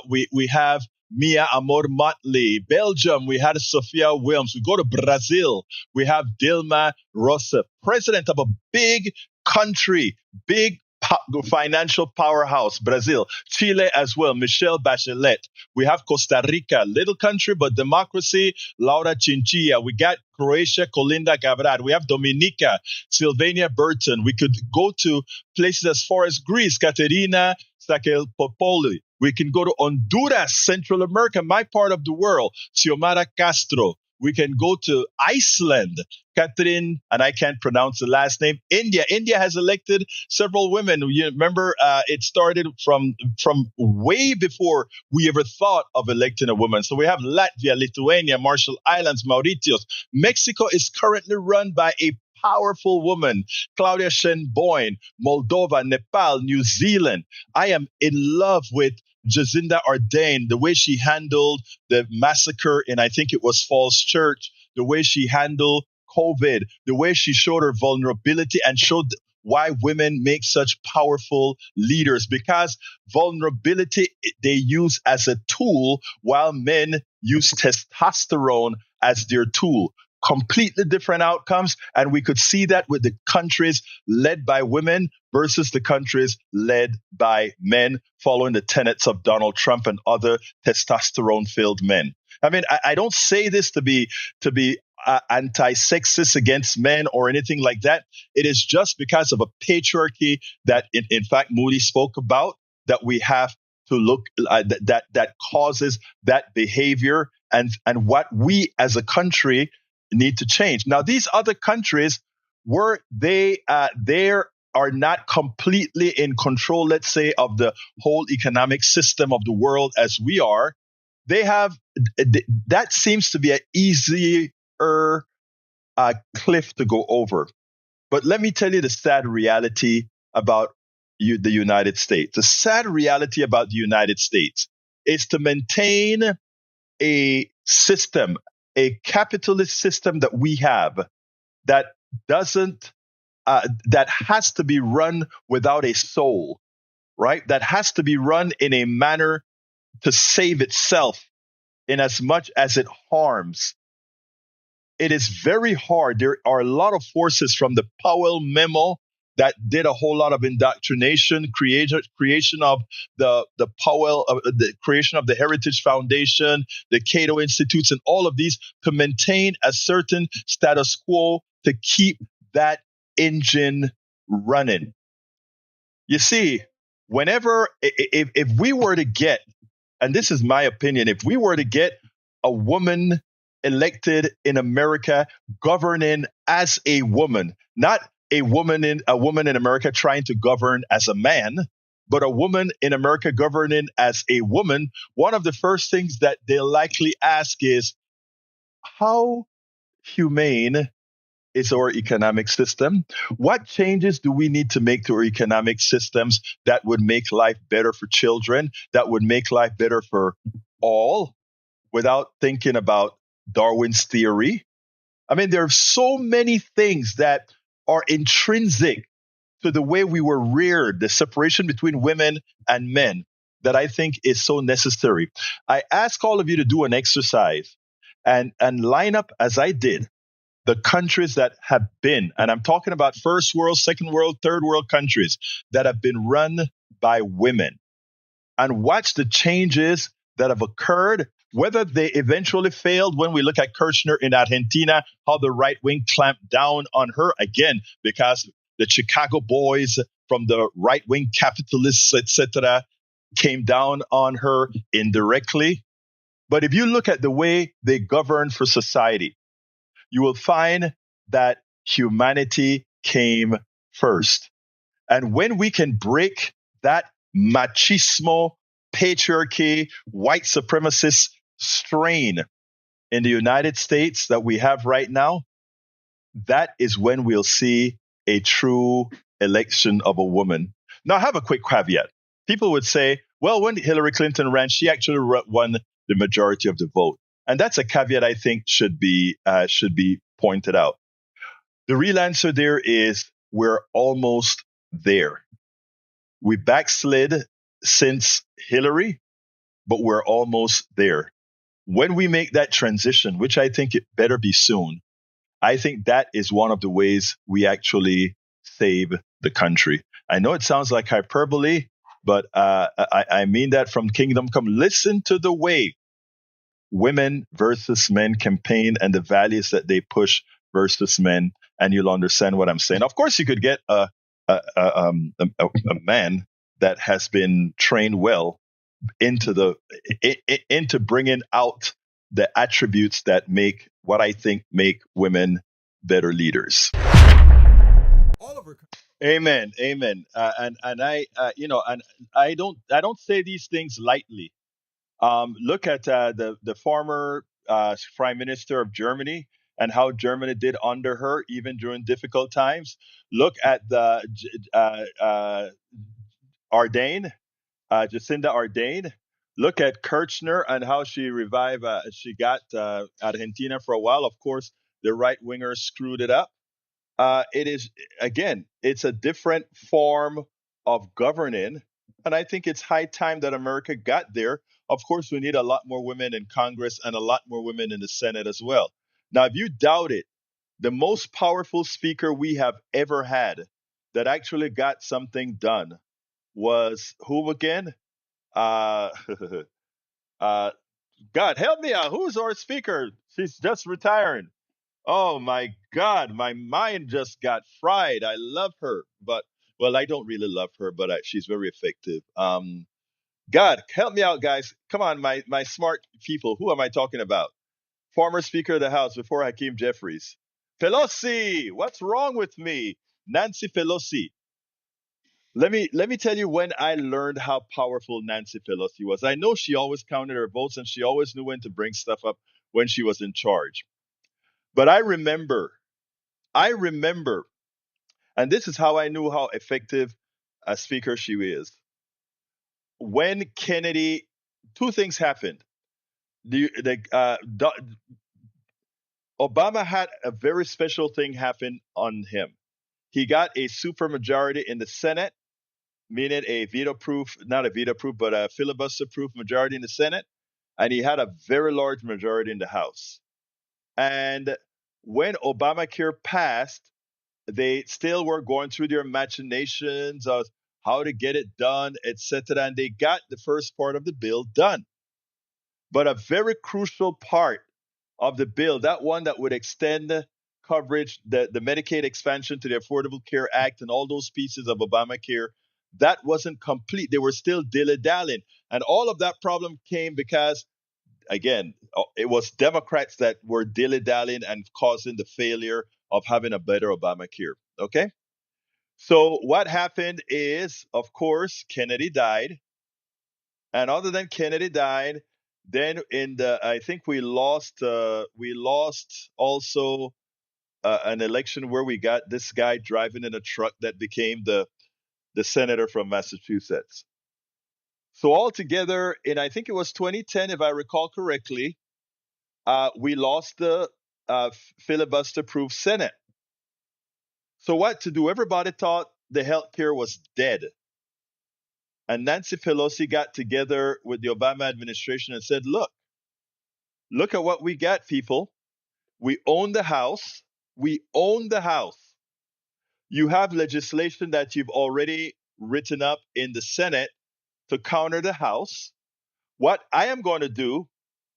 We have Mia Amor Motley. Belgium, we had Sophia Wilms. We go to Brazil, we have Dilma Rousseff, president of a big country, big financial powerhouse, Brazil. Chile as well, Michelle Bachelet. We have Costa Rica, little country, but democracy, Laura Chinchilla. We got Croatia, Colinda Gabbard. We have Dominica, Sylvania Burton. We could go to places as far as Greece, Katerina Sakelpopoli. We can go to Honduras, Central America, my part of the world, Xiomara Castro. We can go to Iceland, Catherine, and I can't pronounce the last name. India has elected several women. You remember, it started from way before we ever thought of electing a woman. So we have Latvia, Lithuania, Marshall Islands, Mauritius. Mexico is currently run by a powerful woman, Claudia Sheinbaum. Moldova, Nepal, New Zealand. I am in love with Jacinda Ardern, the way she handled the massacre in, I think it was Falls Church, the way she handled COVID, the way she showed her vulnerability and showed why women make such powerful leaders, because vulnerability they use as a tool while men use testosterone as their tool. Completely different outcomes. And we could see that with the countries led by women versus the countries led by men, following the tenets of Donald Trump and other testosterone-filled men. I mean, I don't say this to be anti-sexist against men or anything like that. It is just because of a patriarchy that, in fact, Moody spoke about, that we have to look that causes that behavior and what we as a country need to change. Now, these other countries, where they are not completely in control, let's say, of the whole economic system of the world as we are, they have that seems to be an easier cliff to go over. But let me tell you the sad reality about the United States. The sad reality about the United States is to maintain a system, a capitalist system that we have that doesn't, that has to be run without a soul, right? That has to be run in a manner to save itself in as much as it harms. It is very hard. There are a lot of forces from the Powell memo that did a whole lot of indoctrination, creation of the Powell, the creation of the Heritage Foundation, the Cato Institutes, and all of these to maintain a certain status quo to keep that engine running. You see, whenever, if we were to get, and this is my opinion, if we were to get a woman elected in America governing as a woman, not a woman in America trying to govern as a man, but a woman in America governing as a woman, one of the first things that they'll likely ask is, how humane is our economic system? What changes do we need to make to our economic systems that would make life better for children, that would make life better for all, without thinking about Darwin's theory? I mean, there are so many things that are intrinsic to the way we were reared, the separation between women and men, that I think is so necessary. I ask all of you to do an exercise and line up, as I did, the countries that have been, and I'm talking about first world, second world, third world countries that have been run by women, and watch the changes that have occurred, whether they eventually failed. When we look at Kirchner in Argentina, how the right wing clamped down on her again, because the Chicago boys from the right wing capitalists, etc., came down on her indirectly. But if you look at the way they govern for society, you will find that humanity came first. And when we can break that machismo, patriarchy, white supremacist strain in the United States that we have right now, that is when we'll see a true election of a woman. Now, I have a quick caveat. People would say, well, when Hillary Clinton ran, she actually won the majority of the vote. And that's a caveat I think should be pointed out. The real answer there is we're almost there. We backslid since Hillary, but we're almost there. When we make that transition, which I think it better be soon, I think that is one of the ways we actually save the country. I know it sounds like hyperbole, but I mean that from Kingdom Come. Listen to the way women versus men campaign and the values that they push versus men, and you'll understand what I'm saying. Of course, you could get a man that has been trained well into bringing out the attributes that make what I think make women better leaders. Amen, amen. And I, and I don't say these things lightly. Look at the former prime minister of Germany and how Germany did under her, even during difficult times. Look at the Ardern, Jacinda Ardern. Look at Kirchner and how she revived. She got Argentina for a while. Of course, the right wingers screwed it up. It is, again, it's a different form of governing. And I think it's high time that America got there. Of course, we need a lot more women in Congress and a lot more women in the Senate as well. Now, if you doubt it, the most powerful speaker we have ever had that actually got something done was who again? Uh, God, help me out. Who's our speaker? She's just retiring. Oh my God, my mind just got fried. I love her, but well, I don't really love her, but she's very effective. God, help me out, guys. Come on, my smart people. Who am I talking about? Former Speaker of the House before Hakeem Jeffries. Pelosi, what's wrong with me? Nancy Pelosi. Let me tell you when I learned how powerful Nancy Pelosi was. I know she always counted her votes and she always knew when to bring stuff up when she was in charge. But I remember, and this is how I knew how effective a speaker she is. When Kennedy, two things happened. Obama had a very special thing happen on him. He got a supermajority in the Senate, meaning a veto-proof, not a veto-proof, but a filibuster-proof majority in the Senate, and he had a very large majority in the House. And when Obamacare passed, they still were going through their machinations of how to get it done, etc. And they got the first part of the bill done. But a very crucial part of the bill, that one that would extend coverage, the Medicaid expansion to the Affordable Care Act and all those pieces of Obamacare, that wasn't complete. They were still dilly-dallying. And all of that problem came because, again, it was Democrats that were dilly-dallying and causing the failure of having a better Obamacare. Okay? So what happened is, of course, Kennedy died. And other than Kennedy died, then I think we lost also an election where we got this guy driving in a truck that became the senator from Massachusetts. So altogether, in I think it was 2010, if I recall correctly, we lost the filibuster-proof Senate. So what to do? Everybody thought the healthcare was dead. And Nancy Pelosi got together with the Obama administration and said, look at what we got, people. We own the House. We own the House. You have legislation that you've already written up in the Senate to counter the House. What I am going to do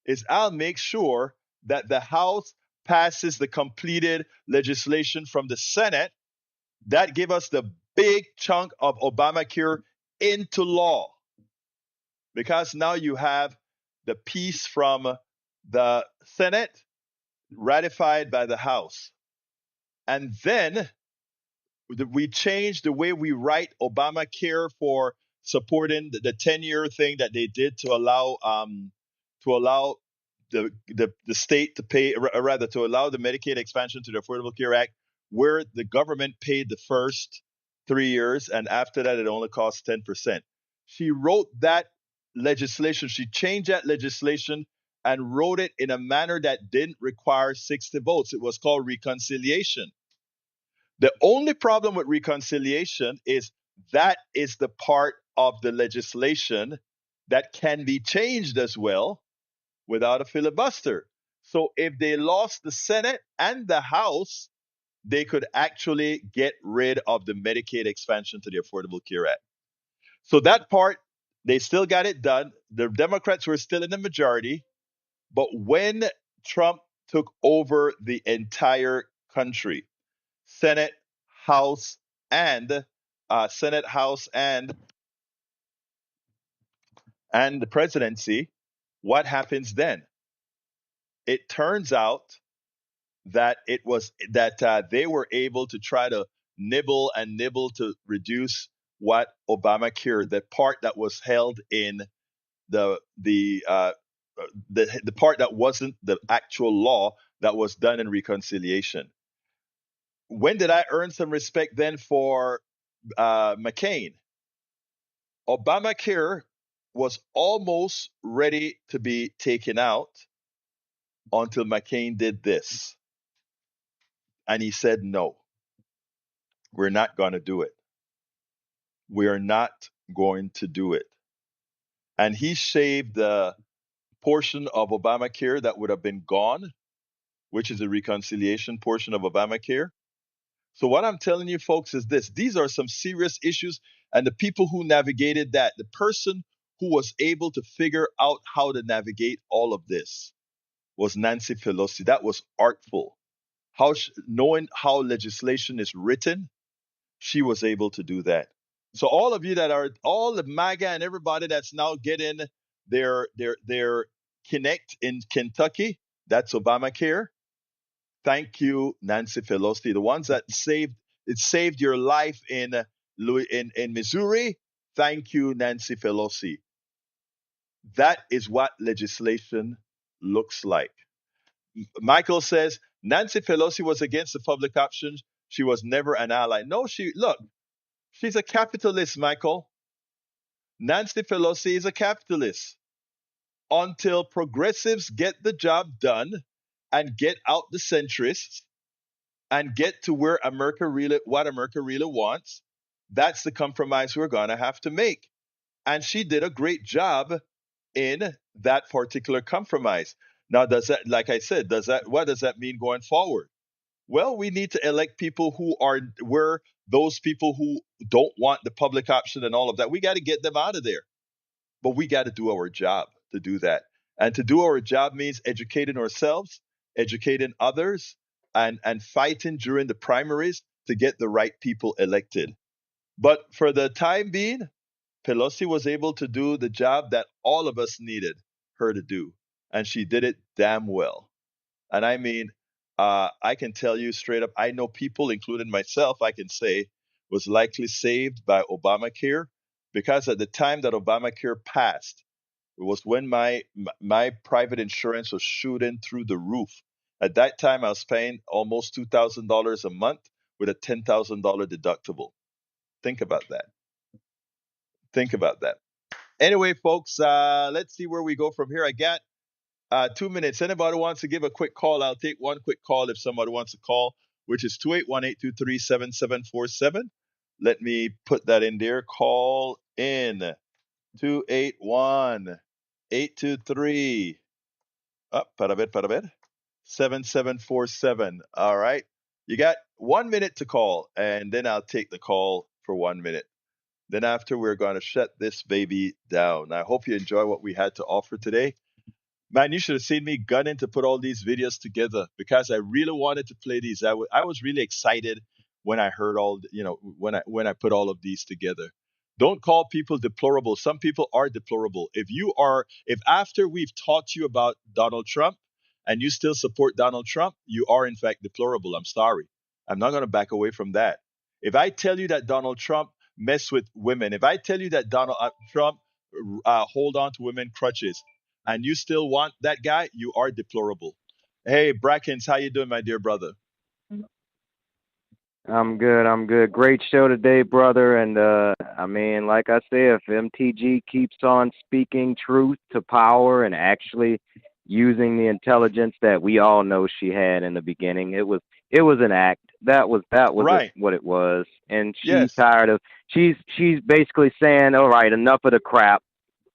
is I'll make sure that the House passes the completed legislation from the Senate that give us the big chunk of Obamacare into law. Because now you have the piece from the Senate ratified by the House. And then we changed the way we write Obamacare for supporting the 10-year thing that they did to allow the state to pay, or rather to allow the Medicaid expansion to the Affordable Care Act, where the government paid the first 3 years, and after that it only costs 10%. She wrote that legislation. She changed that legislation and wrote it in a manner that didn't require 60 votes. It was called reconciliation. The only problem with reconciliation is that is the part of the legislation that can be changed as well without a filibuster. So if they lost the Senate and the House, they could actually get rid of the Medicaid expansion to the Affordable Care Act. So that part, they still got it done. The Democrats were still in the majority. But when Trump took over the entire country, Senate, House, and Senate, House, and the presidency, what happens then? It turns out that it was that they were able to try to nibble and nibble to reduce what Obamacare, the part that was held in the part that wasn't the actual law that was done in reconciliation. When did I earn some respect then for McCain? Obamacare was almost ready to be taken out until McCain did this. And he said, no, we're not going to do it. We are not going to do it. And he shaved the portion of Obamacare that would have been gone, which is the reconciliation portion of Obamacare. So what I'm telling you folks is this: these are some serious issues, and the people who navigated that, the person who was able to figure out how to navigate all of this was Nancy Pelosi. That was artful. Knowing how legislation is written, she was able to do that. So all of you that are, all the MAGA and everybody that's now getting their Connect in Kentucky, that's Obamacare. Thank you, Nancy Pelosi. The ones that saved your life in Missouri. Thank you, Nancy Pelosi. That is what legislation looks like. Michael says Nancy Pelosi was against the public option. She was never an ally. No, she's a capitalist, Michael. Nancy Pelosi is a capitalist. Until progressives get the job done and get out the centrists and get to where what America really wants, that's the compromise we're going to have to make. And she did a great job in that particular compromise. Now, does that, like I said, what does that mean going forward? Well, we need to elect people who were those people who don't want the public option and all of that. We got to get them out of there. But we got to do our job to do that. And to do our job means educating ourselves, educating others, and fighting during the primaries to get the right people elected. But for the time being, Pelosi was able to do the job that all of us needed her to do. And she did it damn well. And I mean, I can tell you straight up, I know people, including myself, I can say, was likely saved by Obamacare because at the time that Obamacare passed, it was when my private insurance was shooting through the roof. At that time, I was paying almost $2,000 a month with a $10,000 deductible. Think about that. Think about that. Anyway, folks, let's see where we go from here. I got 2 minutes. Anybody wants to give a quick call? I'll take one quick call if somebody wants to call, which is 281-823-7747. Let me put that in there. Call in 281-823. Para ver. 7747. All right. You got 1 minute to call, and then I'll take the call for 1 minute. Then after, we're going to shut this baby down. I hope you enjoy what we had to offer today. Man, you should have seen me gunning to put all these videos together because I really wanted to play these. I was really excited when I heard when I put all of these together. Don't call people deplorable. Some people are deplorable. If after we've taught you about Donald Trump and you still support Donald Trump, you are in fact deplorable. I'm sorry. I'm not going to back away from that. If I tell you that Donald Trump mess with women, if I tell you that Donald Trump hold on to women crutches, and you still want that guy, you are deplorable. Hey, Brackens, how you doing, my dear brother? I'm good. I'm good. Great show today, brother. And I mean, like I said, if MTG keeps on speaking truth to power and actually using the intelligence that we all know she had in the beginning, it was an act. That was Right. what it was. And she's Yes. tired of. She's basically saying, all right, enough of the crap.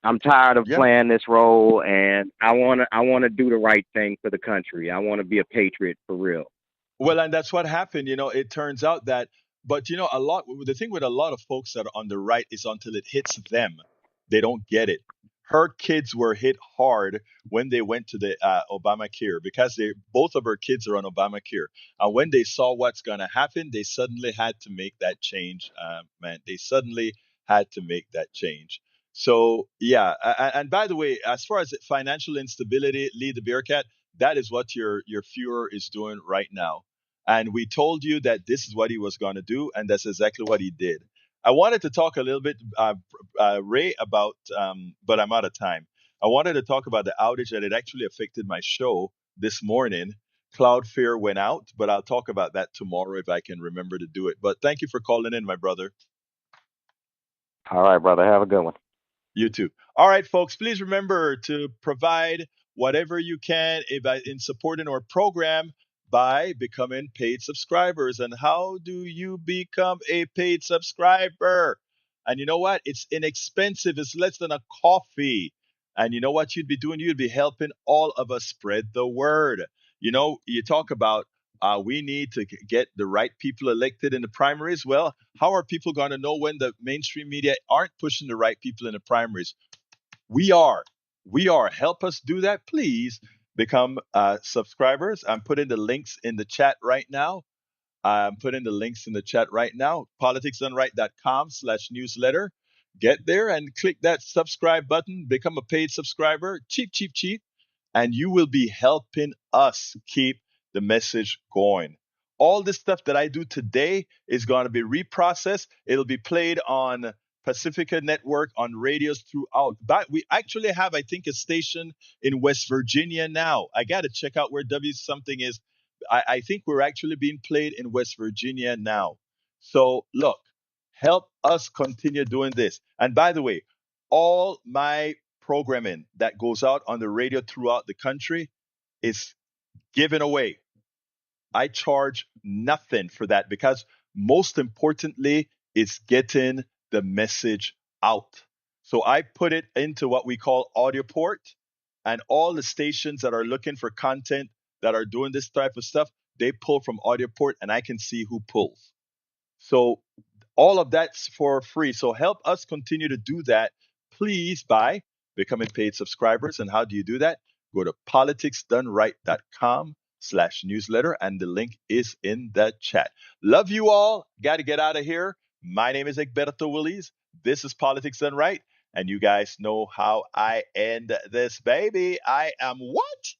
I'm tired of Yeah. playing this role, and I wanna do the right thing for the country. I want to be a patriot for real. Well, and that's what happened. It turns out that, but the thing with a lot of folks that are on the right is until it hits them, they don't get it. Her kids were hit hard when they went to the Obamacare because both of her kids are on Obamacare. And when they saw what's going to happen, they suddenly had to make that change. Man, they suddenly had to make that change. So yeah, and by the way, as far as financial instability, Lee the Bearcat, that is what your Fuhrer is doing right now. And we told you that this is what he was going to do, and that's exactly what he did. I wanted to talk a little bit, Ray, about, but I'm out of time. I wanted to talk about the outage that it actually affected my show this morning. Cloudflare went out, but I'll talk about that tomorrow if I can remember to do it. But thank you for calling in, my brother. All right, brother. Have a good one. You too. All right, folks, please remember to provide whatever you can in supporting our program by becoming paid subscribers. And how do you become a paid subscriber? And you know what? It's inexpensive. It's less than a coffee. And you know what you'd be doing? You'd be helping all of us spread the word. You talk about we need to get the right people elected in the primaries. Well, how are people going to know when the mainstream media aren't pushing the right people in the primaries? We are. We are. Help us do that, please. Become subscribers. I'm putting the links in the chat right now. I'm putting the links in the chat right now. politicsdoneright.com/newsletter. Get there and click that subscribe button. Become a paid subscriber. Cheap, cheap, cheap. And you will be helping us keep the message going. All this stuff that I do today is going to be reprocessed. It'll be played on Pacifica Network on radios throughout. But we actually have, I think, a station in West Virginia now. I got to check out where W something is. I think we're actually being played in West Virginia now. So look, help us continue doing this. And by the way, all my programming that goes out on the radio throughout the country is given away. I charge nothing for that because most importantly, it's getting the message out. So I put it into what we call audio port, and all the stations that are looking for content that are doing this type of stuff, they pull from audio port, and I can see who pulls. So all of that's for free. So help us continue to do that, please, by becoming paid subscribers. And how do you do that? Go to politicsdoneright.com/newsletter, and the link is in the chat. Love you all. Got to get out of here. My name is Egberto Willies. This is Politics Done Right. And you guys know how I end this baby. I am what?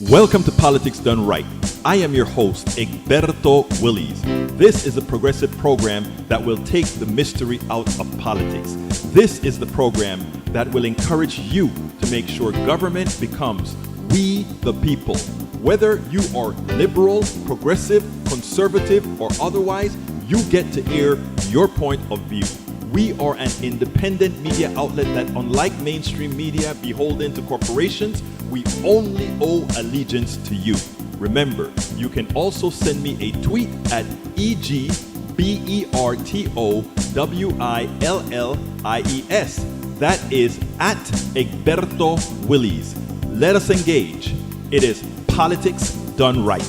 Welcome to Politics Done Right. I am your host, Egberto Willies. This is a progressive program that will take the mystery out of politics. This is the program that will encourage you to make sure government becomes we the people. Whether you are liberal, progressive, conservative, or otherwise, you get to air your point of view. We are an independent media outlet that, unlike mainstream media beholden to corporations, we only owe allegiance to you. Remember, you can also send me a tweet at EGBERTOWILLIES. That is at Egberto Willies. Let us engage. It is Politics Done Right.